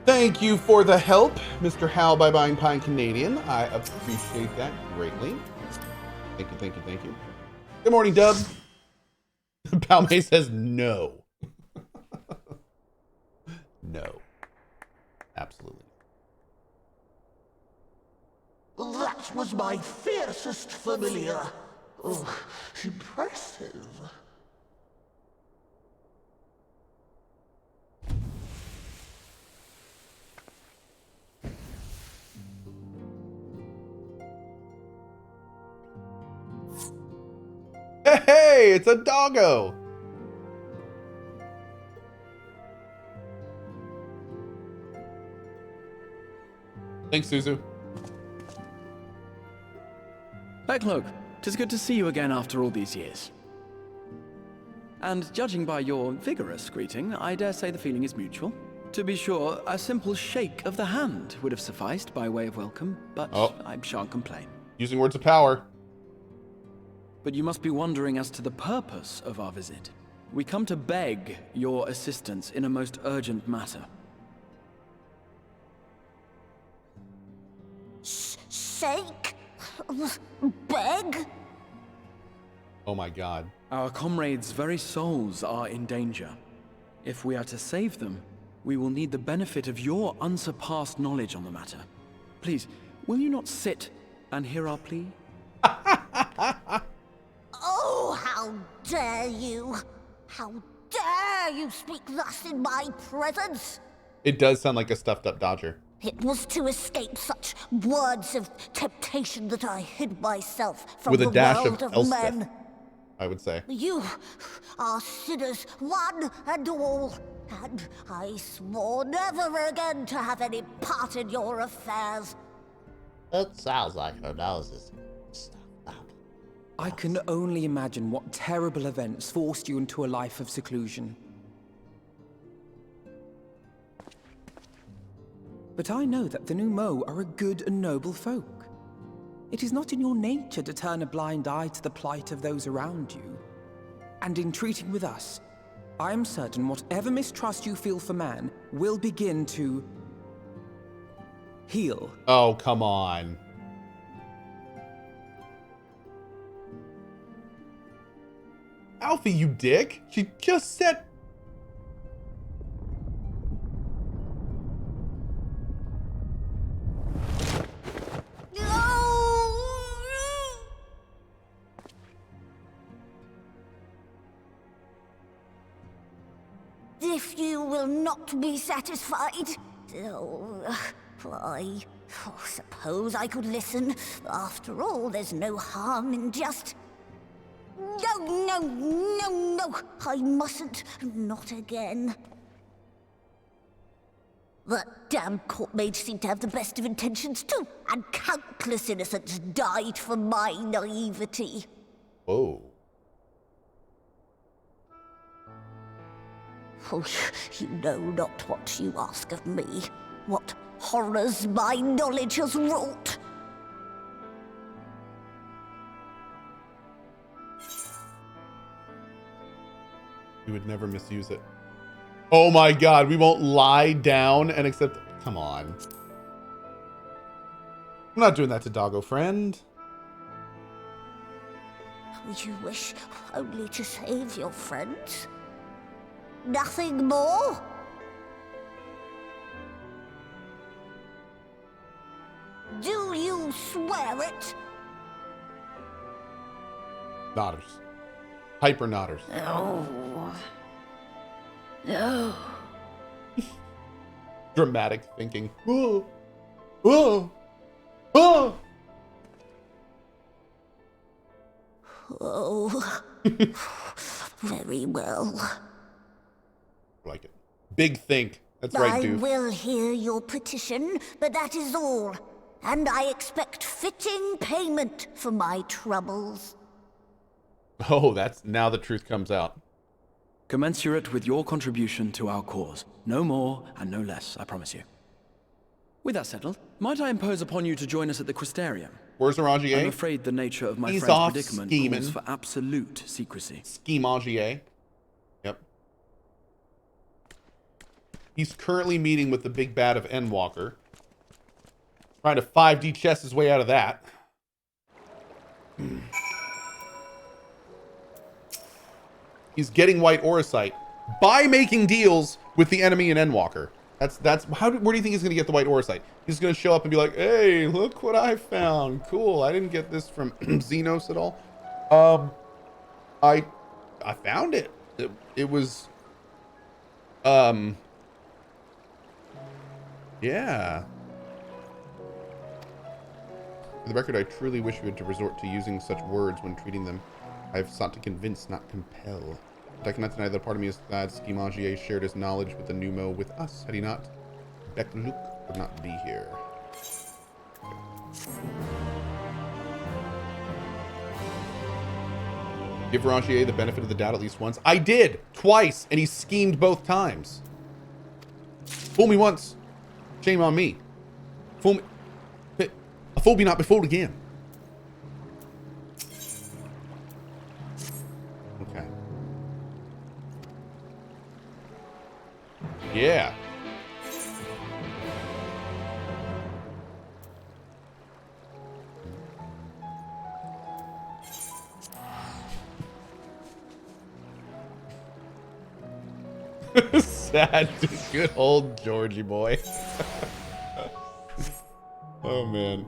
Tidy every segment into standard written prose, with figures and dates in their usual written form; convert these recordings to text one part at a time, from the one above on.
Thank you for the help, Mr. Hal by Buying Pine Canadian. I appreciate that greatly. Thank you, thank you, thank you. Good morning, Dub. Palmay says no. No. Absolutely. That was my fiercest familiar. Oh, impressive. Hey, it's a doggo. Thanks, Suzu. Beq Lugg, 'tis good to see you again after all these years. And judging by your vigorous greeting, I dare say the feeling is mutual. To be sure, a simple shake of the hand would have sufficed by way of welcome, but I shan't complain. Using words of power. But you must be wondering as to the purpose of our visit. We come to beg your assistance in a most urgent matter. Shake? Beg? Oh my god. Our comrades' very souls are in danger. If we are to save them, we will need the benefit of your unsurpassed knowledge on the matter. Please, will you not sit and hear our plea? Oh, how dare you! How dare you speak thus in my presence! It does sound like a stuffed up Dodger. It was to escape such words of temptation that I hid myself from With a the dash world of of Elspeth, men. I would say. You are sinners, one and all, and I swore never again to have any part in your affairs. It sounds like her nose is stuffed up. I can only imagine what terrible events forced you into a life of seclusion. But I know that the Numo are a good and noble folk. It is not in your nature to turn a blind eye to the plight of those around you. And in treating with us, I am certain whatever mistrust you feel for man will begin to heal. Oh, come on. Alfie, you dick. She just said... If you will not be satisfied, I suppose I could listen. After all, there's no harm in just... No, I mustn't. Not again. That damn court mage seemed to have the best of intentions too, and countless innocents died for my naivety. Whoa. Oh, you know not what you ask of me, what horrors my knowledge has wrought. We would never misuse it. Oh my god, we won't lie down and accept... Come on. I'm not doing that to Doggo Friend. You wish only to save your friends? Nothing more? Do you swear it? Nodders. Hyper nodders. Oh. No. Dramatic thinking. Whoa. Whoa. Whoa. Oh. Very well. Like it. Big think. That's right, dude. I will hear your petition, but that is all. And I expect fitting payment for my troubles. Oh, that's... Now the truth comes out. Commensurate with your contribution to our cause. No more and no less, I promise you. With that settled, might I impose upon you to join us at the Crystarium? Where's Orangier? I'm afraid the nature of my He's friend's off predicament scheming. calls for absolute secrecy. Scheme Orangier. Yep. He's currently meeting with the big bad of Endwalker. Trying to 5D chess his way out of that. He's getting white Auracite by making deals with the enemy in Endwalker. Where do you think he's gonna get the white Auracite? He's gonna show up and be like, hey, look what I found. Cool. I didn't get this from Xenos at all. I found it. It was yeah. For the record, I truly wish we had to resort to using such words when treating them. I have sought to convince, not compel. But I cannot deny that part of me is glad Schemagier shared his knowledge with the Numo with us. Had he not, Beq Lugg would not be here. Give Rangier the benefit of the doubt at least once. I did! Twice! And he schemed both times. Fool me once. Shame on me. Fool me. A fool be not be fooled again. Okay. Yeah. Sad. Good old Georgie boy. Oh, man.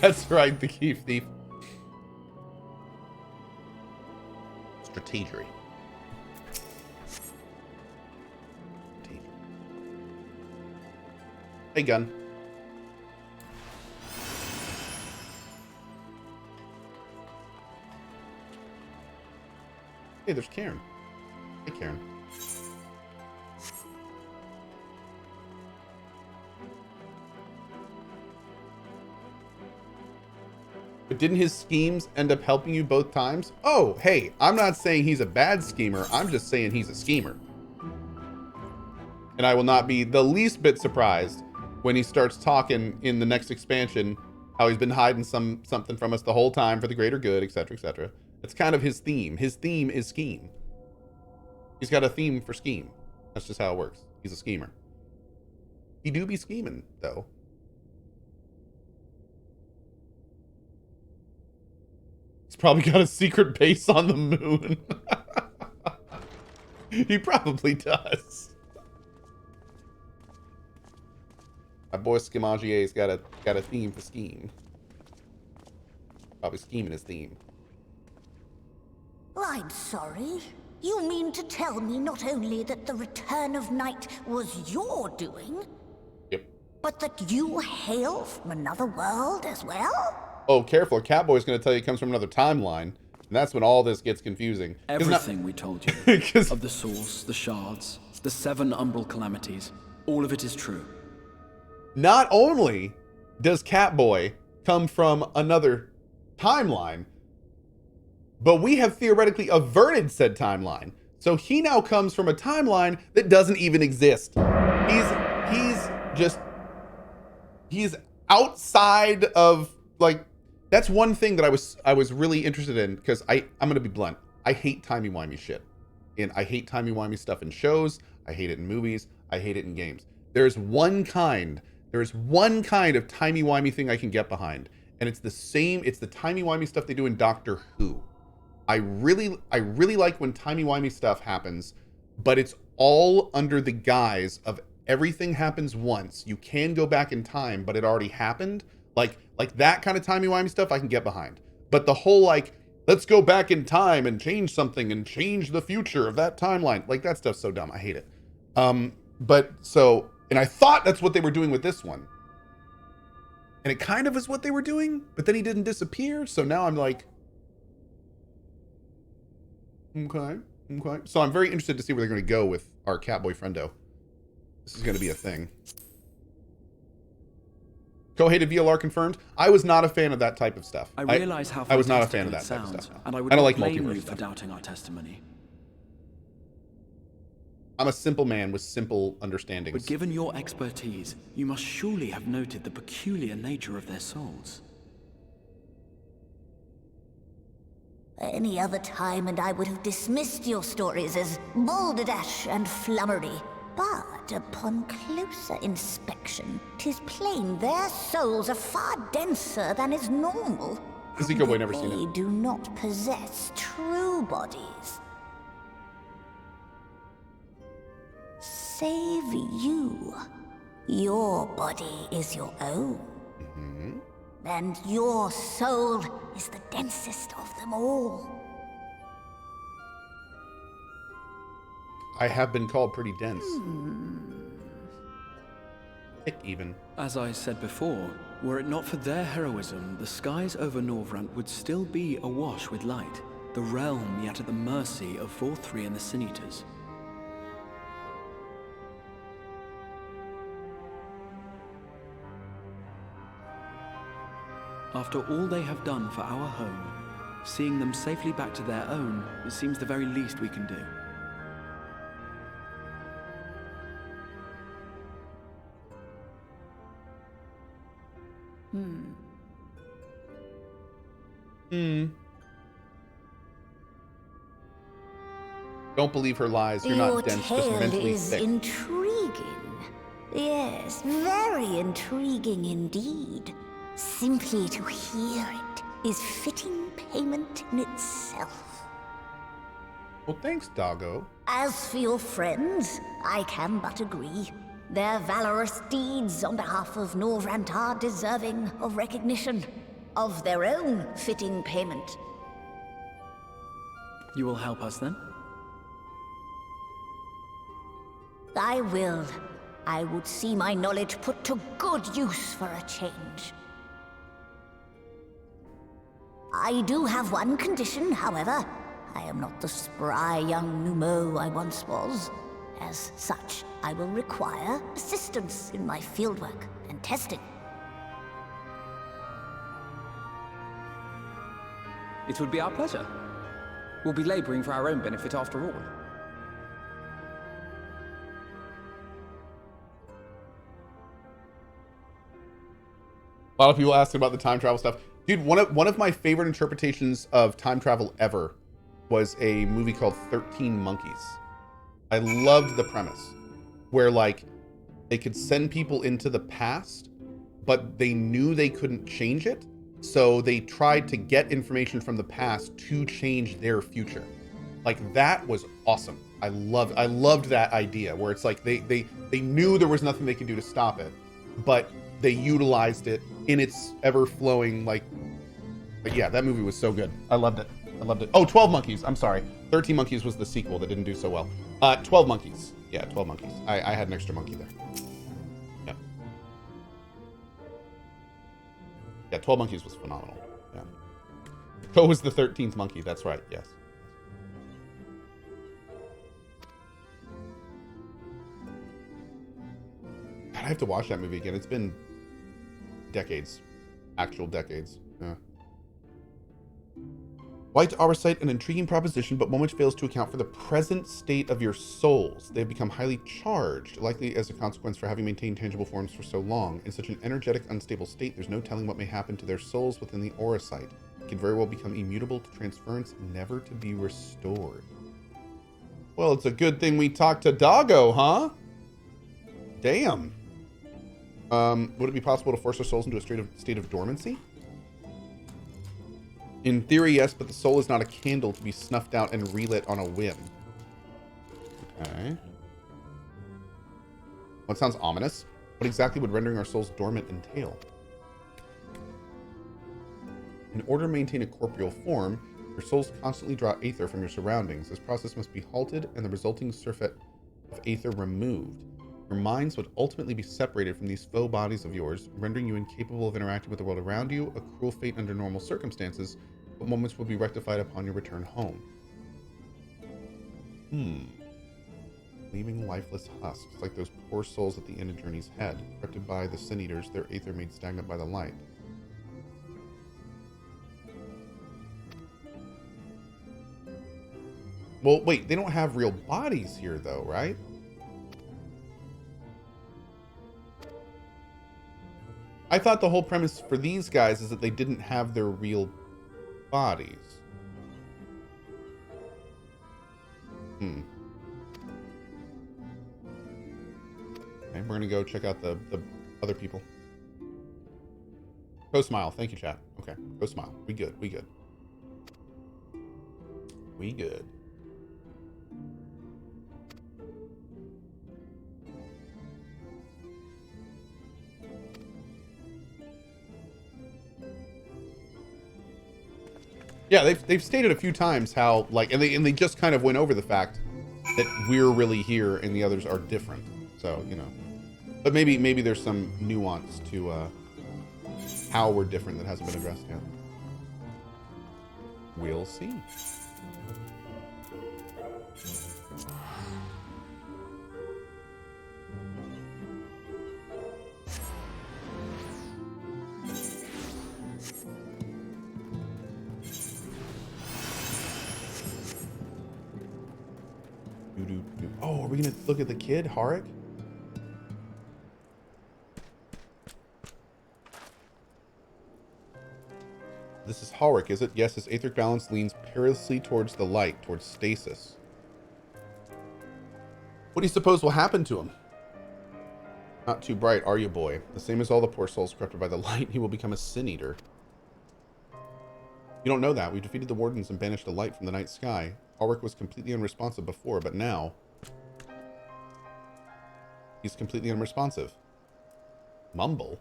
That's right, the Keef Thief. Strategery. Hey, gun. Hey, there's Karen. Hey, Karen. But didn't his schemes end up helping you both times? Oh, hey, I'm not saying he's a bad schemer. I'm just saying he's a schemer. And I will not be the least bit surprised when he starts talking in the next expansion how he's been hiding something from us the whole time for the greater good, etc., etc. It's kind of his theme. His theme is scheme. He's got a theme for scheme. That's just how it works. He's a schemer. He do be scheming, though. He's probably got a secret base on the moon. He probably does. My boy Schemagier's got a theme for scheme. Probably scheming his theme. I'm sorry. You mean to tell me not only that the return of night was your doing, Yep. but that you hail from another world as well? Oh, careful. Catboy's going to tell you he comes from another timeline. And that's when all this gets confusing. Everything we told you of the source, the shards, the 7 umbral calamities, all of it is true. Not only does Catboy come from another timeline, but we have theoretically averted said timeline. So he now comes from a timeline that doesn't even exist. He's outside of, like, that's one thing that I was really interested in, because I'm gonna be blunt. I hate timey-wimey shit. And I hate timey-wimey stuff in shows. I hate it in movies. I hate it in games. There's one kind of timey-wimey thing I can get behind. And it's the timey-wimey stuff they do in Doctor Who. I really like when timey-wimey stuff happens, but it's all under the guise of everything happens once. You can go back in time, but it already happened. Like that kind of timey-wimey stuff I can get behind. But the whole, like, let's go back in time and change something and change the future of that timeline, like, that stuff's so dumb. I hate it. And I thought that's what they were doing with this one. And it kind of is what they were doing, but then he didn't disappear. So now I'm like, okay. So I'm very interested to see where they're going to go with our Catboy friendo. This is going to be a thing. Cohh hated VLR confirmed. I was not a fan of that type of stuff. I realize how I was not a fan of that sounds, type of stuff. And I don't like blame multiverse you stuff. for doubting our testimony. I'm a simple man with simple understandings. But given your expertise, you must surely have noted the peculiar nature of their souls. Any other time and I would have dismissed your stories as balderdash and flummery. But upon closer inspection, 'tis plain their souls are far denser than is normal. Ezekiel Boy never seen They it. do not possess true bodies. Save you. Your body is your own. And your soul is the densest of them all. I have been called pretty dense. Thick even. As I said before, were it not for their heroism, the skies over Norvrant would still be awash with light, the realm yet at the mercy of Vorthri and the Sin Eaters. After all they have done for our home, seeing them safely back to their own, it seems the very least we can do. Don't believe her lies. You're Your not dense, just tale mentally is thick. intriguing. Yes, very intriguing indeed. Simply to hear it is fitting payment in itself. Well, thanks, doggo. As for your friends, I can but agree. Their valorous deeds on behalf of Norvrant are deserving of recognition, of their own fitting payment. You will help us then? I will. I would see my knowledge put to good use for a change. I do have one condition, however. I am not the spry young Numo I once was. As such, I will require assistance in my fieldwork and testing. It would be our pleasure. We'll be laboring for our own benefit after all. A lot of people asking about the time travel stuff. Dude, one of my favorite interpretations of time travel ever was a movie called 13 Monkeys. I loved the premise where like they could send people into the past, but they knew they couldn't change it. So they tried to get information from the past to change their future. Like that was awesome. I loved that idea where it's like they knew there was nothing they could do to stop it, but they utilized it in its ever-flowing like yeah, that movie was so good. I loved it. Oh, 12 Monkeys. I'm sorry. 13 Monkeys was the sequel that didn't do so well. 12 Monkeys. Yeah, 12 Monkeys. I had an extra monkey there. Yeah. Yeah, 12 Monkeys was phenomenal. Yeah. Cohh was the 13th monkey. That's right. Yes. God, I have to watch that movie again. It's been decades. Actual decades. Yeah. White Arbor cite an intriguing proposition, but one which fails to account for the present state of your souls. They have become highly charged, likely as a consequence for having maintained tangible forms for so long. In such an energetic, unstable state, there's no telling what may happen to their souls within the aura site. It can very well become immutable to transference, never to be restored. Well, it's a good thing we talked to Doggo, huh? Damn. Would it be possible to force our souls into a state of dormancy? In theory, yes, but the soul is not a candle to be snuffed out and relit on a whim. Okay. Well, it sounds ominous. What exactly would rendering our souls dormant entail? In order to maintain a corporeal form, your souls constantly draw aether from your surroundings. This process must be halted and the resulting surfeit of aether removed. Your minds would ultimately be separated from these faux bodies of yours, rendering you incapable of interacting with the world around you, a cruel fate under normal circumstances, but moments will be rectified upon your return home. Leaving lifeless husks, like those poor souls at the end of Journey's head, corrupted by the Sin Eaters, their aether made stagnant by the light. Well, wait, they don't have real bodies here, though, right? I thought the whole premise for these guys is that they didn't have their real bodies. Okay, we're gonna go check out the other people. Go smile. Thank you, chat. Okay, go smile. We good. We good. We good. Yeah, they've stated a few times how, like, and they just kind of went over the fact that we're really here and the others are different. So, you know, but maybe there's some nuance to how we're different that hasn't been addressed yet. We'll see. Oh, are we gonna look at the kid, Harik? This is Harik, is it? Yes, his aetheric balance leans perilously towards the light, towards stasis. What do you suppose will happen to him? Not too bright, are you, boy? The same as all the poor souls corrupted by the light, he will become a sin-eater. You don't know that. We defeated the wardens and banished the light from the night sky. Harik was completely unresponsive before, but now he's completely unresponsive. Mumble?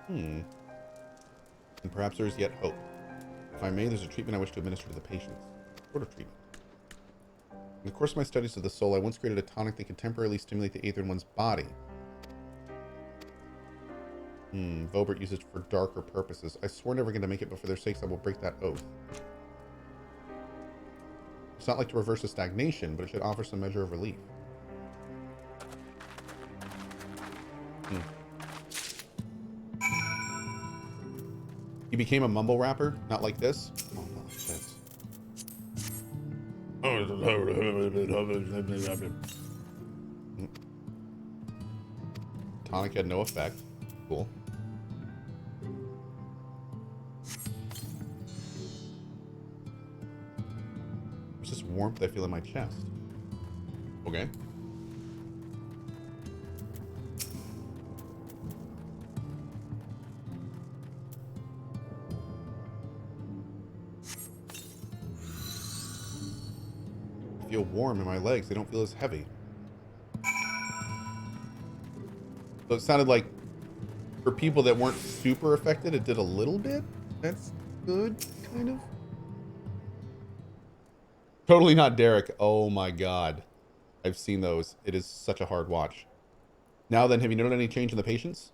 And perhaps there is yet hope. If I may, there's a treatment I wish to administer to the patients. What sort of treatment? In the course of my studies of the soul, I once created a tonic that could temporarily stimulate the aether in one's body. Vobert uses it for darker purposes. I swore never again to make it, but for their sakes I will break that oath. It's not like to reverse a stagnation, but it should offer some measure of relief. He became a mumble rapper? Not like this? Oh, not like this. Tonic had no effect. Cool. There's this warmth I feel in my chest. Okay. I feel warm in my legs. They don't feel as heavy. So it sounded like for people that weren't super affected, it did a little bit. That's good, kind of. Totally not Derek. Oh my god. I've seen those. It is such a hard watch. Now then, have you noted any change in the patients?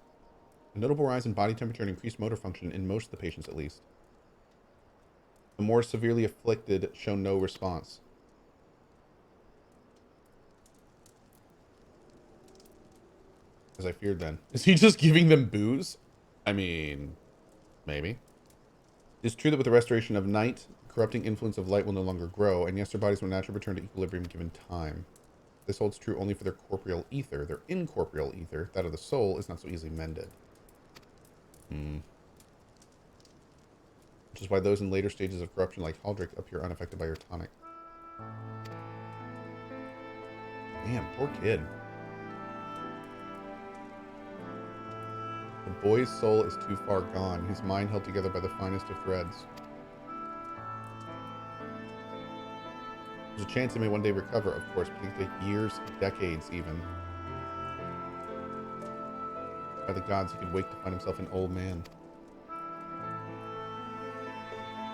A notable rise in body temperature and increased motor function in most of the patients, at least. The more severely afflicted show no response. As I feared then. Is he just giving them booze? I mean, maybe. It's true that with the restoration of night, the corrupting influence of light will no longer grow, and yes, their bodies will naturally return to equilibrium given time. This holds true only for their corporeal ether. Their incorporeal ether, that of the soul, is not so easily mended. Which is why those in later stages of corruption, like Haldrick, appear unaffected by your tonic. Damn, poor kid. The boy's soul is too far gone, his mind held together by the finest of threads. There's a chance he may one day recover, of course, but it can take years, decades even. By the gods, he could wake to find himself an old man.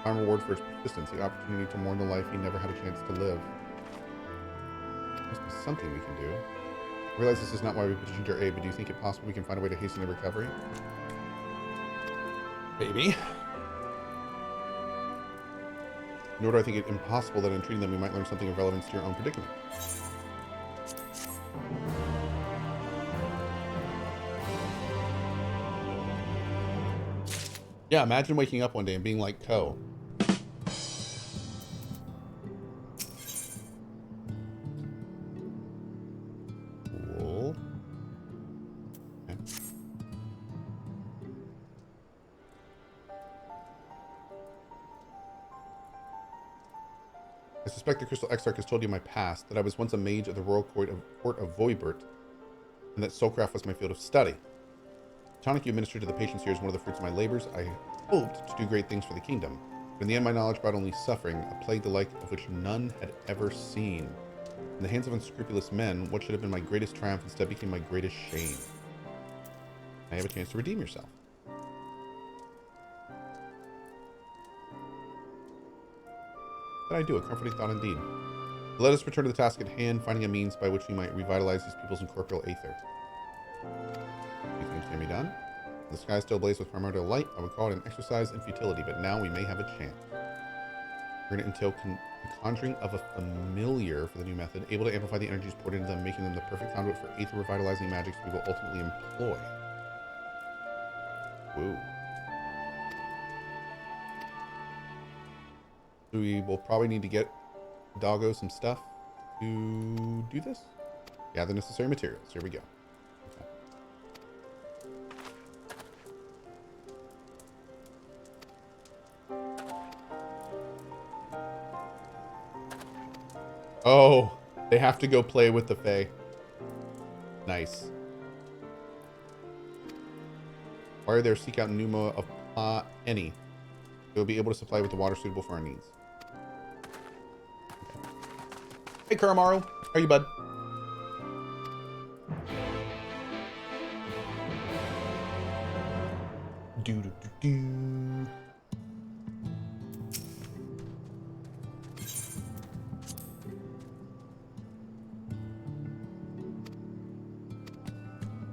Fine reward for his persistence, the opportunity to mourn the life he never had a chance to live. There must be something we can do. I realize this is not why we petitioned your aid, but do you think it possible we can find a way to hasten the recovery? Maybe. Nor do I think it impossible that in treating them we might learn something of relevance to your own predicament. Yeah, imagine waking up one day and being like Cohh. Cool. Okay. I suspect the Crystal Exarch has told you my past, that I was once a mage of the Royal Court of Voibert, and that soulcraft was my field of study. The tonic you administered to the patients here is one of the fruits of my labors. I hoped to do great things for the kingdom, but in the end my knowledge brought only suffering, a plague the like of which none had ever seen. In the hands of unscrupulous men, what should have been my greatest triumph instead became my greatest shame. I have a chance to redeem yourself. What did I do? A comforting thought indeed. Let us return to the task at hand, finding a means by which we might revitalize these people's incorporeal aether. These things can be done. The sky still blazes with primordial light. I would call it an exercise in futility, but now we may have a chance. We're going to entail the conjuring of a familiar for the new method, able to amplify the energies poured into them, making them the perfect conduit for aether revitalizing magics we will ultimately employ. Woo. We will probably need to get Doggo some stuff to do this. Gather necessary materials. Here we go. Okay. Oh, they have to go play with the Fae. Nice. Why are there seek out Numa of any? They will be able to supply with the water suitable for our needs. Hey, Kuramaru. How are you, bud? Do-do-do-do.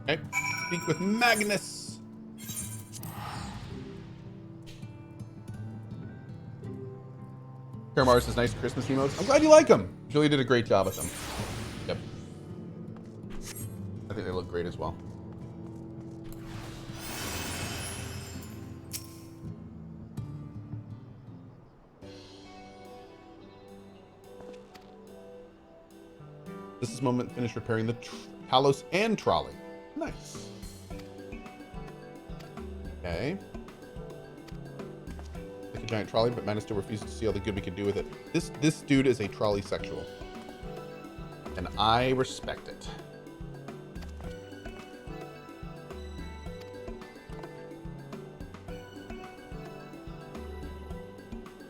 Okay. Speak with Magnus. Kuramaru says nice Christmas emotes. I'm glad you like them. Julia did a great job with them. Yep. I think they look great as well. This is moment finish repairing the Talos and trolley. Nice. Okay. Like a giant trolley, but Madness still refuses to see all the good we can do with it. This dude is a trolley sexual. And I respect it.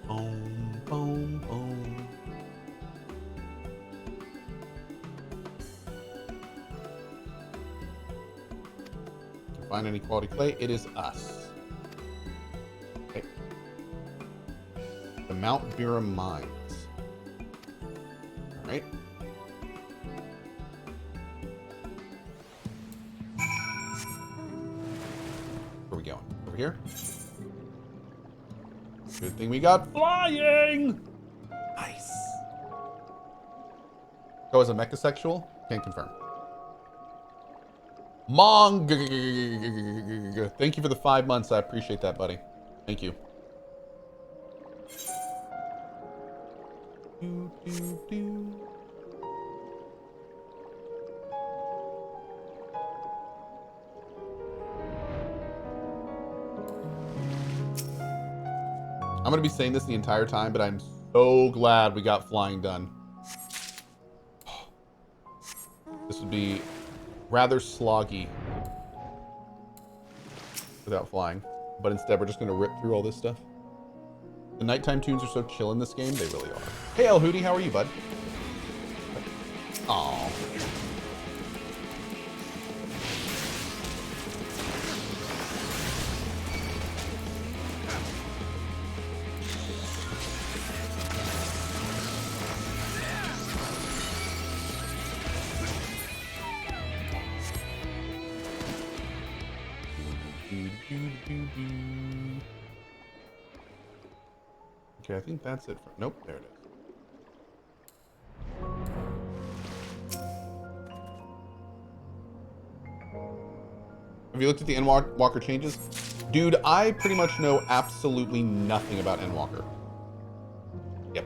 Boom, boom, boom. Can find any quality clay? It is us. Okay. The Mount Vera Mines. All right. Where are we going? Over here? Good thing we got flying! Nice. Go as a mechasexual? Can't confirm. Mong! Thank you for the 5 months. I appreciate that, buddy. Thank you. Do, do, do. I'm going to be saying this the entire time, but I'm so glad we got flying done. This would be rather sloggy without flying. But instead, we're just going to rip through all this stuff. The nighttime tunes are so chill in this game. They really are. Hey, El Hootie, how are you, bud? Aww. Okay, I think that's it. Nope, there it is. Have you looked at the Endwalker changes? Dude, I pretty much know absolutely nothing about Endwalker. Yep.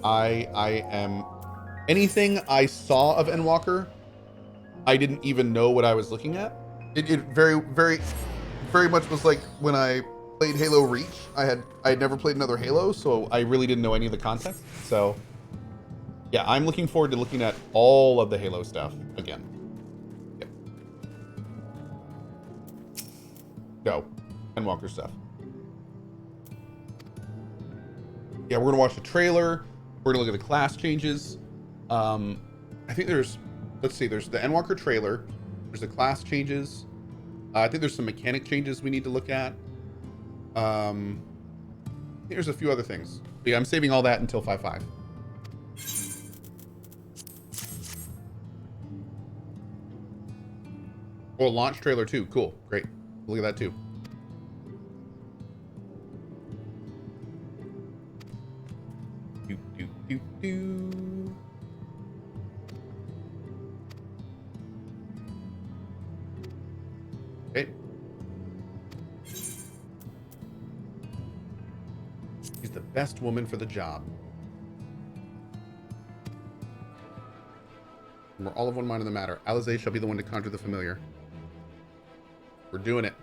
I am... Anything I saw of Endwalker, I didn't even know what I was looking at. It very, very, very much was like when I played Halo Reach. I had never played another Halo, so I really didn't know any of the context. So yeah, I'm looking forward to looking at all of the Halo stuff again. Yep. Go. Endwalker stuff. Yeah, we're gonna watch the trailer. We're gonna look at the class changes. I think there's, let's see, there's the Endwalker trailer. There's the class changes. I think there's some mechanic changes we need to look at. There's a few other things. But yeah, I'm saving all that until 5.5. Oh, launch trailer too. Cool. Great. Look at that too. Do, do, do, do. Okay. She's the best woman for the job. We're all of one mind in the matter. Alize shall be the one to conjure the familiar. We're doing it.